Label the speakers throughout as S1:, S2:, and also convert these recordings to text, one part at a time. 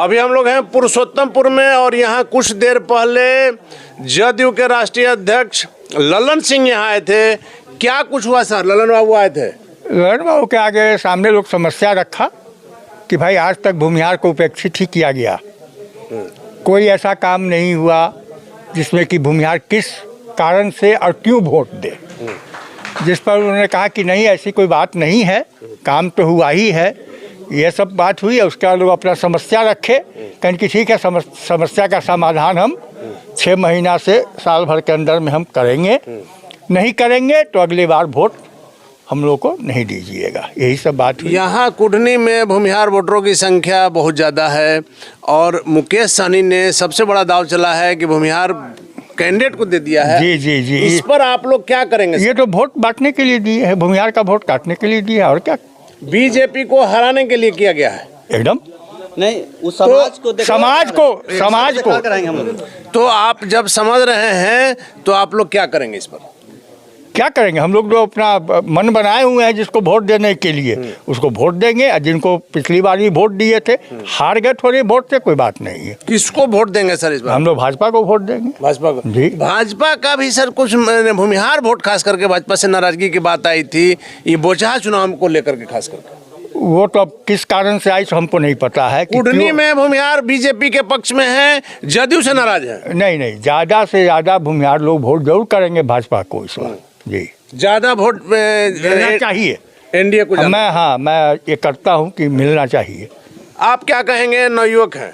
S1: अभी हम लोग हैं पुरुषोत्तमपुर में और यहाँ कुछ देर पहले जदयू के राष्ट्रीय अध्यक्ष ललन सिंह यहाँ आए थे। क्या कुछ हुआ सर? ललन बाबू आए थे।
S2: ललन बाबू के आगे सामने लोग समस्या रखा कि भाई आज तक भूमिहार को उपेक्षित ही किया गया, कोई ऐसा काम नहीं हुआ जिसमें कि भूमिहार किस कारण से और क्यों वोट दे। जिस पर उन्होंने कहा कि नहीं ऐसी कोई बात नहीं है, काम तो हुआ ही है, ये सब बात हुई है। उसके बाद लोग अपना समस्या रखे, कहें कि ठीक है समस्या का समाधान हम 6 महीना से साल भर के अंदर में हम करेंगे, नहीं करेंगे तो अगली बार वोट हम लोग को नहीं दीजिएगा। यही सब बात हुई।
S1: यहाँ कुढ़नी में भूमिहार वोटरों की संख्या बहुत ज़्यादा है और मुकेश सहनी ने सबसे बड़ा दाव चला है कि भूमिहार कैंडिडेट को दे दिया है।
S2: जी जी जी,
S1: इस पर आप लोग क्या करेंगे?
S2: ये तो वोट बांटने के लिए दिए है, भूमिहार का वोट काटने के लिए दिया है और क्या।
S1: बीजेपी को हराने के लिए किया गया है
S2: एकदम
S3: नहीं, उस समाज को
S2: समाज को
S3: कराएंगे हम लोग।
S1: तो आप जब समझ रहे हैं तो आप लोग क्या करेंगे इस पर?
S2: क्या करेंगे? हम लोग जो अपना मन बनाए हुए हैं जिसको वोट देने के लिए उसको वोट देंगे। और जिनको पिछली बार भी वोट दिए थे हार गए थोड़ी वोट से, कोई बात नहीं है।
S1: किसको वोट देंगे सर इस बार?
S2: हम लोग भाजपा को वोट देंगे।
S1: भाजपा को
S2: जी।
S1: भाजपा का भी सर कुछ भूमिहार वोट खास करके भाजपा से नाराजगी की बात आई थी, ये बोचहा चुनाव को लेकर के खास करके।
S2: वो तो अब किस कारण से आई तो हमको नहीं पता है।
S1: कुढ़नी में भूमिहार बीजेपी के पक्ष में है, जदयू से नाराज है।
S2: नहीं, ज़्यादा से ज़्यादा भूमिहार लोग वोट जरूर करेंगे भाजपा को इस बार। जी,
S1: ज्यादा वोट
S2: मिलना चाहिए
S1: एनडीए को।
S2: मैं ये करता हूँ कि मिलना चाहिए।
S1: आप क्या कहेंगे? नवयुवक हैं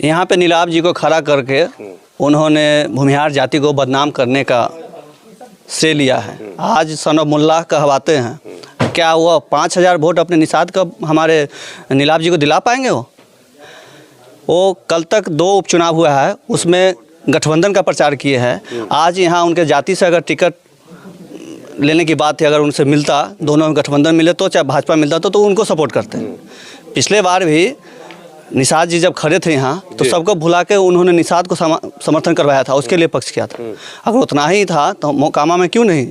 S3: यहाँ पे नीलाभ जी को खड़ा करके उन्होंने भूमिहार जाति को बदनाम करने का श्रेय लिया है। आज सन ऑफ मुल्लाह कहवाते हैं, क्या वो 5000 वोट अपने निषाद का हमारे नीलाभ जी को दिला पाएंगे? वो कल तक 2 उपचुनाव हुआ है, उसमें गठबंधन का प्रचार किए हैं। आज यहाँ उनके जाति से अगर टिकट लेने की बात है, अगर उनसे मिलता, दोनों में गठबंधन मिले तो चाहे भाजपा मिलता तो उनको सपोर्ट करते हैं। पिछले बार भी निषाद जी जब खड़े थे यहाँ तो सबको भुला के उन्होंने निषाद को समर्थन करवाया था, उसके लिए पक्ष किया था। अगर उतना ही था तो मोकामा में क्यों नहीं?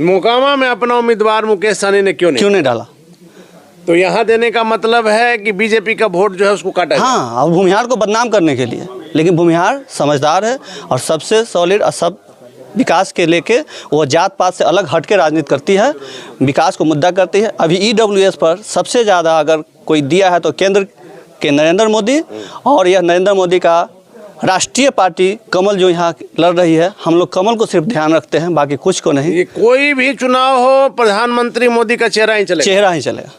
S1: मोकामा में अपना उम्मीदवार मुकेश सहनी ने क्यों नहीं
S3: डाला?
S1: तो यहाँ देने का मतलब है कि बीजेपी का वोट जो है उसको काटा।
S3: हाँ, और भूमिहार को बदनाम करने के लिए। लेकिन भूमिहार समझदार है और सबसे सॉलिड और सब विकास के लेके वो जात पात से अलग हट के राजनीति करती है, विकास को मुद्दा करती है। अभी ईडब्ल्यूएस पर सबसे ज़्यादा अगर कोई दिया है तो केंद्र के नरेंद्र मोदी, और यह नरेंद्र मोदी का राष्ट्रीय पार्टी कमल जो यहाँ लड़ रही है, हम लोग कमल को सिर्फ ध्यान रखते हैं, बाकी कुछ को नहीं।
S1: ये कोई भी चुनाव हो प्रधानमंत्री मोदी का चेहरा ही चलेगा।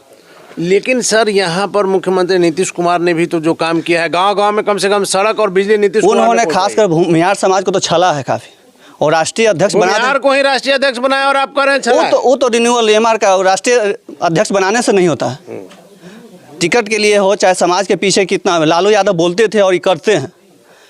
S1: लेकिन सर यहाँ पर मुख्यमंत्री नीतीश कुमार ने भी तो जो काम किया है, गांव-गांव में कम से कम सड़क और बिजली नीतीश कुमार
S3: उन्होंने खासकर भूमिहार समाज को तो छला है काफ़ी, और राष्ट्रीय अध्यक्ष
S1: बिहार को ही राष्ट्रीय अध्यक्ष बनाया और आप कह रहे हैं
S3: वो तो रिन्यूअल एमआर का राष्ट्रीय अध्यक्ष बनाने से नहीं होता है। टिकट के लिए हो चाहे समाज के पीछे कितना, लालू यादव बोलते थे और ये करते हैं।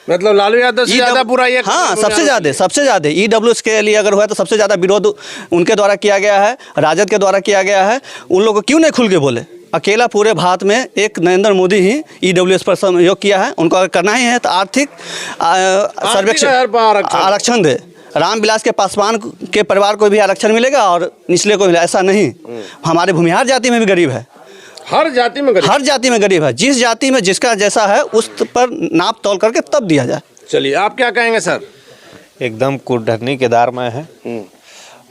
S1: मतलब लालू यादव से ज़्यादा बुरा ये।
S3: हाँ, सबसे ज़्यादा ईडब्ल्यूएस के लिए अगर हुआ तो सबसे ज़्यादा विरोध उनके द्वारा किया गया है, राजद के द्वारा किया गया है। उन लोगों को क्यों नहीं खुल के बोले? अकेला पूरे भारत में एक नरेंद्र मोदी ही ईडब्ल्यूएस पर सहयोग किया है। उनको अगर करना ही है तो आर्थिक सर्वेक्षण आरक्षण दे। रामविलास के पासवान के परिवार को भी आरक्षण मिलेगा और निचले को मिलेगा, ऐसा नहीं। हमारे भूमिहार जाति में भी गरीब है,
S1: हर जाति में गरीब है।
S3: जिस जाति में जिसका जैसा है उस पर नाप तोल करके तब दिया जाए।
S1: चलिए, आप क्या कहेंगे सर?
S4: एकदम कुढ़नी केदार में है।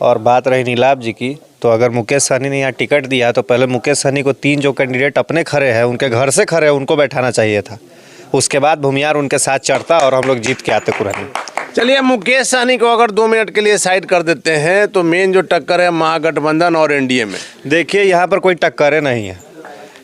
S4: और बात रही नीलाभ जी की, तो अगर मुकेश सहनी ने यहाँ टिकट दिया तो पहले मुकेश सहनी को 3 जो कैंडिडेट अपने खड़े हैं, उनके घर से खड़े हैं, उनको बैठाना चाहिए था। उसके बाद भूमिहार उनके साथ चढ़ता और हम लोग जीत के आते कुढ़नी।
S1: चलिए, मुकेश सहनी को अगर 2 मिनट के लिए साइड कर देते हैं तो मेन जो टक्कर है महागठबंधन और एनडीए में।
S4: देखिए, यहाँ पर कोई टक्करें नहीं है।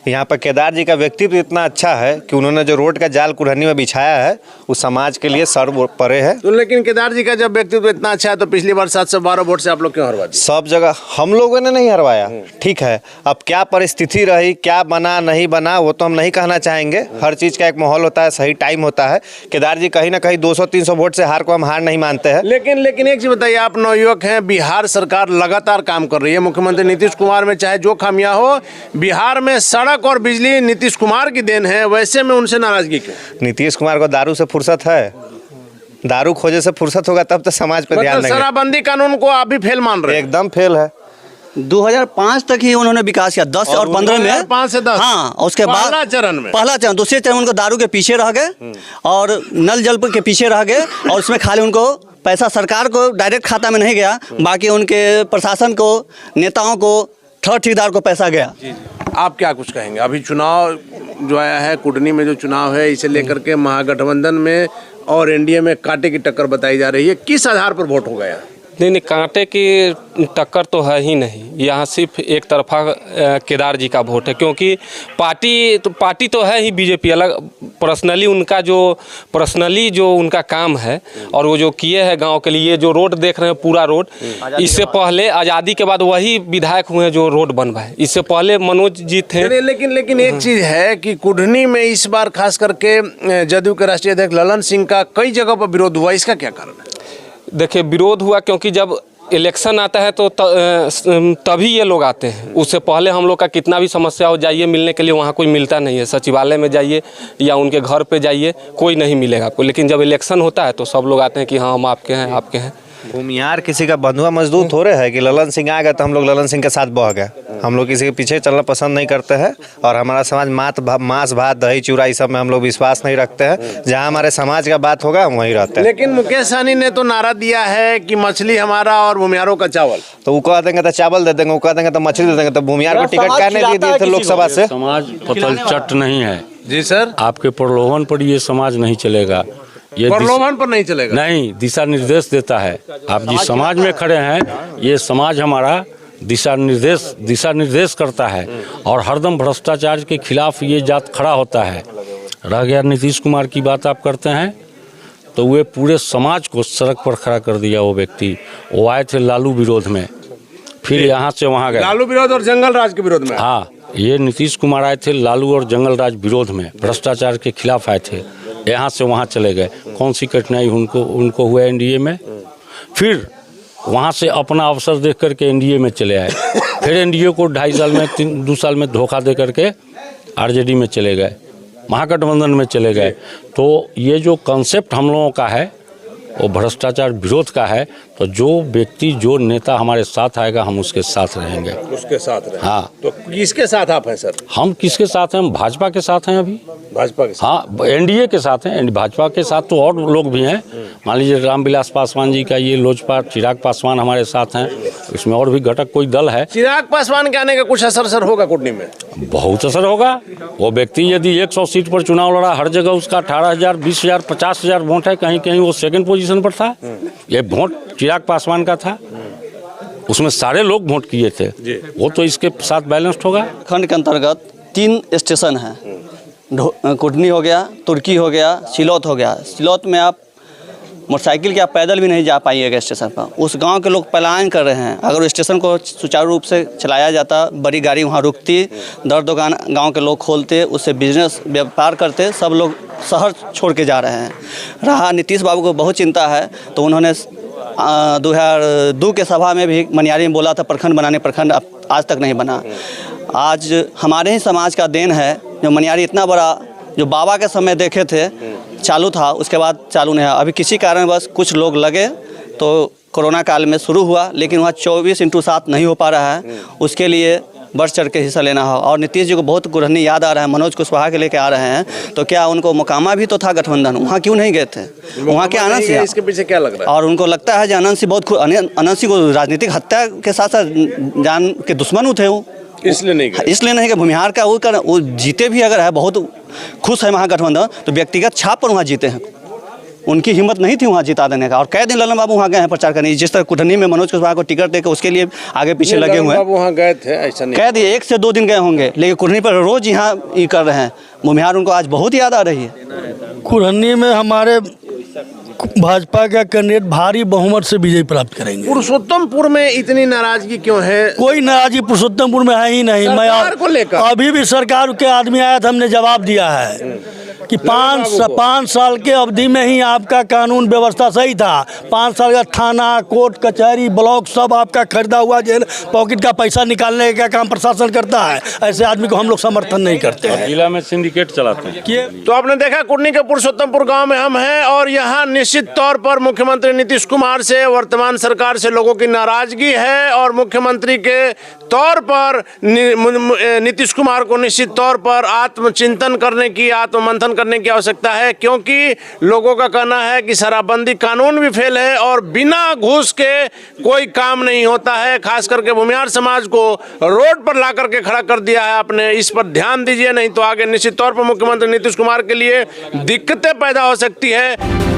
S4: यहाँ पर केदार जी का व्यक्तित्व इतना अच्छा है कि उन्होंने जो रोड का जाल कुढ़नी में बिछाया है वो समाज के लिए सर्व परे है।
S1: तो लेकिन केदार जी का जब व्यक्तित्व इतना अच्छा है तो पिछली बार 712 वोट से आप लोग क्यों हरवा दिए?
S4: सब जगह हम लोगों ने नहीं हरवाया, ठीक है। अब क्या परिस्थिति रही, क्या बना नहीं बना, वो तो हम नहीं कहना चाहेंगे। हर चीज़ का एक माहौल होता है, सही टाइम होता है। केदार जी कहीं ना कहीं 200-300 वोट से हार को हम हार नहीं मानते हैं।
S1: लेकिन एक चीज़ बताइए, आप नवयुवक हैं, बिहार सरकार लगातार काम कर रही है। मुख्यमंत्री नीतीश कुमार में चाहे जो खामियां हो, बिहार में सड़क और बिजली नीतीश कुमार की देन है, वैसे में उनसे नाराजगी क्यों?
S4: नीतीश कुमार को दारू से फुर्सत है? दारू खोजे से फुर्सत होगा तब तो समाज पे ध्यान देंगे।
S1: शराबबंदी कानून को आप भी फेल मान रहे हैं?
S4: एकदम फेल है।
S3: 2005 तक ही उन्होंने विकास किया, 10 और 15 में
S1: 2005 से 10
S3: हाँ, उसके बाद
S1: पहला चरण में,
S3: पहला चरण, दूसरे चरण उनको दारू के पीछे रह गए और नल जल के पीछे रह गए, और उसमें खाली उनको पैसा सरकार को डायरेक्ट खाता में नहीं गया, बाकी उनके प्रशासन को, नेताओं को, थर्ड ठेकेदार को पैसा गया।
S1: आप क्या कुछ कहेंगे? अभी चुनाव जो आया है, कुटनी में जो चुनाव है, इसे लेकर के महागठबंधन में और एनडीए में कांटे की टक्कर बताई जा रही है, किस आधार पर वोट हो गया?
S5: नहीं, कांटे की टक्कर तो है ही नहीं, यहाँ सिर्फ एक तरफा केदार जी का वोट है, क्योंकि पार्टी तो है ही बीजेपी, अलग पर्सनली जो उनका काम है और वो जो किए हैं गांव के लिए, जो रोड देख रहे हैं पूरा रोड, इससे पहले आज़ादी के बाद वही विधायक हुए जो रोड बनवाए, इससे पहले मनोज जी थे।
S1: लेकिन एक चीज़ है कि कुटनी में इस बार खास करके जदयू के राष्ट्रीय अध्यक्ष ललन सिंह का कई जगह पर विरोध हुआ, इसका क्या कारण है?
S5: देखिए, विरोध हुआ क्योंकि जब इलेक्शन आता है तो तभी ये लोग आते हैं, उससे पहले हम लोग का कितना भी समस्या हो जाइए मिलने के लिए, वहाँ कोई मिलता नहीं है। सचिवालय में जाइए या उनके घर पे जाइए, कोई नहीं मिलेगा आपको, लेकिन जब इलेक्शन होता है तो सब लोग आते हैं कि हाँ हम आपके हैं, आपके हैं।
S4: भूमिहार किसी का बंधुआ मजदूर थोड़े है कि ललन सिंह आ गए तो हम लोग ललन सिंह के साथ बह गए। हम लोग किसी के पीछे चलना पसंद नहीं करते हैं, और हमारा समाज मांस भात दही चूड़ा इस सब में हम लोग विश्वास नहीं रखते हैं। जहां हमारे समाज का बात होगा हम वहीं रहते हैं।
S1: लेकिन मुकेश सहनी ने तो नारा दिया है कि मछली हमारा और भूमिहारों का चावल,
S4: तो वो कह देंगे तो चावल दे देंगे, वो कह देंगे तो मछली दे देंगे, तो भूमिहार को टिकट क्या नहीं दिए थे लोकसभा से?
S6: समाज पतल चट नहीं है
S1: जी सर,
S6: आपके प्रलोभन पर ये समाज नहीं चलेगा, ये
S1: प्रलोभन पर नहीं चलेगा,
S6: नहीं, दिशा निर्देश देता है। आप जिस समाज में खड़े हैं, ये समाज हमारा दिशा निर्देश करता है, और हरदम भ्रष्टाचार के खिलाफ ये जात खड़ा होता है। रह गया नीतीश कुमार की बात आप करते हैं, तो वे पूरे समाज को सड़क पर खड़ा कर दिया। वो व्यक्ति, वो आए थे लालू विरोध में, फिर यहाँ से वहाँ गए,
S1: लालू विरोध और जंगल राज के विरोध में।
S6: हाँ, ये नीतीश कुमार आए थे लालू और जंगल राज विरोध में, भ्रष्टाचार के खिलाफ आए थे, यहाँ से वहाँ चले गए। कौन सी कठिनाई उनको हुआ एनडीए में, फिर वहाँ से अपना अवसर देख करके एनडीए में चले आए, फिर एनडीए को 2.5 साल में 2 साल में धोखा दे करके आरजेडी में चले गए, महागठबंधन में चले गए। तो ये जो कॉन्सेप्ट हम लोगों का है वो भ्रष्टाचार विरोध का है। तो जो व्यक्ति, जो नेता हमारे साथ आएगा हम उसके साथ रहेंगे,
S1: उसके साथ रहे।
S6: हाँ,
S1: तो किसके साथ आप हैं सर?
S6: हम किसके साथ हैं? हम भाजपा के साथ हैं अभी,
S1: भाजपा के साथ।
S6: हाँ, एनडीए के साथ हैं। भाजपा के साथ तो और लोग भी हैं, मान लीजिए रामविलास पासवान जी का ये लोजपा, चिराग पासवान हमारे साथ हैं, इसमें और भी घटक कोई दल है।
S1: चिराग पासवान के आने का कुछ असर होगा कुटनी में?
S6: बहुत असर होगा। वो व्यक्ति यदि 100 सीट पर चुनाव लड़ा, हर जगह उसका 18,000, 20,000, 50,000 वोट है, कहीं कहीं वो सेकंड पोजीशन पर था। ये वोट चिराग पासवान का था, उसमें सारे लोग वोट किए थे, वो तो इसके साथ बैलेंस्ड होगा।
S3: खंड के अंतर्गत 3 स्टेशन हैं, कुटनी हो गया, तुर्की हो गया, सिलौत हो गया। सिलौत में आप मोटरसाइकिल के, आप पैदल भी नहीं जा पाइएगा स्टेशन पर। उस गांव के लोग पलायन कर रहे हैं। अगर उस स्टेशन को सुचारू रूप से चलाया जाता, बड़ी गाड़ी वहां रुकती, दर दुकान गांव के लोग खोलते, उससे बिजनेस व्यापार करते, सब लोग शहर छोड़ के जा रहे हैं। रहा नीतीश बाबू को बहुत चिंता है, तो उन्होंने 2002 के सभा में भी मनियारी में बोला था प्रखंड बनाने, प्रखंड आज तक नहीं बना। आज हमारे ही समाज का देन है जो मनियारी इतना बड़ा, जो बाबा के समय देखे थे चालू था, उसके बाद चालू नहीं है। अभी किसी कारण बस कुछ लोग लगे तो कोरोना काल में शुरू हुआ, लेकिन वहाँ 24/7 नहीं हो पा रहा है। उसके लिए बढ़ चढ़ के हिस्सा लेना हो। और नीतीश जी को बहुत कुरहनी याद आ रहा है, मनोज कुशवाहा के लेके आ रहे हैं, तो क्या उनको मोकामा भी तो था गठबंधन, वहाँ क्यों नहीं गए थे? वहाँ के आनंद सिंह,
S1: इसके पीछे क्या लग रहा है?
S3: और उनको लगता है कि आनंद सिंह आनंद सिंह को राजनीतिक हत्या के साथ साथ जान के दुश्मन थे वो,
S1: इसलिए नहीं गए।
S3: इसलिए नहीं कि भूमिहार का वो जीते भी अगर है, बहुत खुश है महागठबंधन, तो व्यक्तिगत छाप पर वहाँ जीते हैं। उनकी हिम्मत नहीं थी वहाँ जिता देने का। और कई दिन ललन बाबू वहाँ गए हैं प्रचार करने, जिस तरह कुटनी में मनोज कुशवाहा को टिकट देकर उसके लिए आगे पीछे लगे हुए हैं।
S1: वहाँ गए थे, ऐसा नहीं
S3: कह दिए 1 से 2 दिन गए होंगे, लेकिन कुटनी पर रोज यहाँ ये कर रहे हैं। भूमिहार उनको आज बहुत याद आ रही है।
S7: कुटनी में हमारे भाजपा का कैंडिडेट भारी बहुमत से विजय प्राप्त करेंगे।
S1: पुरुषोत्तमपुर में इतनी नाराजगी क्यों है?
S7: कोई नाराजगी पुरुषोत्तमपुर में है ही नहीं। मैं
S1: सरकार को लेकर
S7: अभी भी सरकार के आदमी आया था, हमने जवाब दिया है कि 5 साल के अवधि में ही आपका कानून व्यवस्था सही था। 5 साल का थाना, कोर्ट, कचहरी, ब्लॉक सब आपका खरीदा हुआ जेल पॉकेट का पैसा निकालने का काम प्रशासन करता है। ऐसे आदमी को हम लोग समर्थन नहीं करते हैं।
S6: जिला में सिंडिकेट चलाते हैं।
S1: तो आपने देखा कुर्नी के पुरुषोत्तमपुर गांव में हम हैं और यहाँ निश्चित तौर पर मुख्यमंत्री नीतीश कुमार से, वर्तमान सरकार से लोगों की नाराजगी है और मुख्यमंत्री के तौर पर नीतीश कुमार को निश्चित तौर पर आत्मचिंतन करने की, आत्ममंथन करने की आवश्यकता है, क्योंकि लोगों का कहना है कि शराबबंदी कानून भी फेल है और बिना घूस के कोई काम नहीं होता है। खास करके भूमिहार समाज को रोड पर ला करके खड़ा कर दिया है आपने। इस पर ध्यान दीजिए, नहीं तो आगे निश्चित तौर पर मुख्यमंत्री नीतीश कुमार के लिए दिक्कतें पैदा हो सकती है।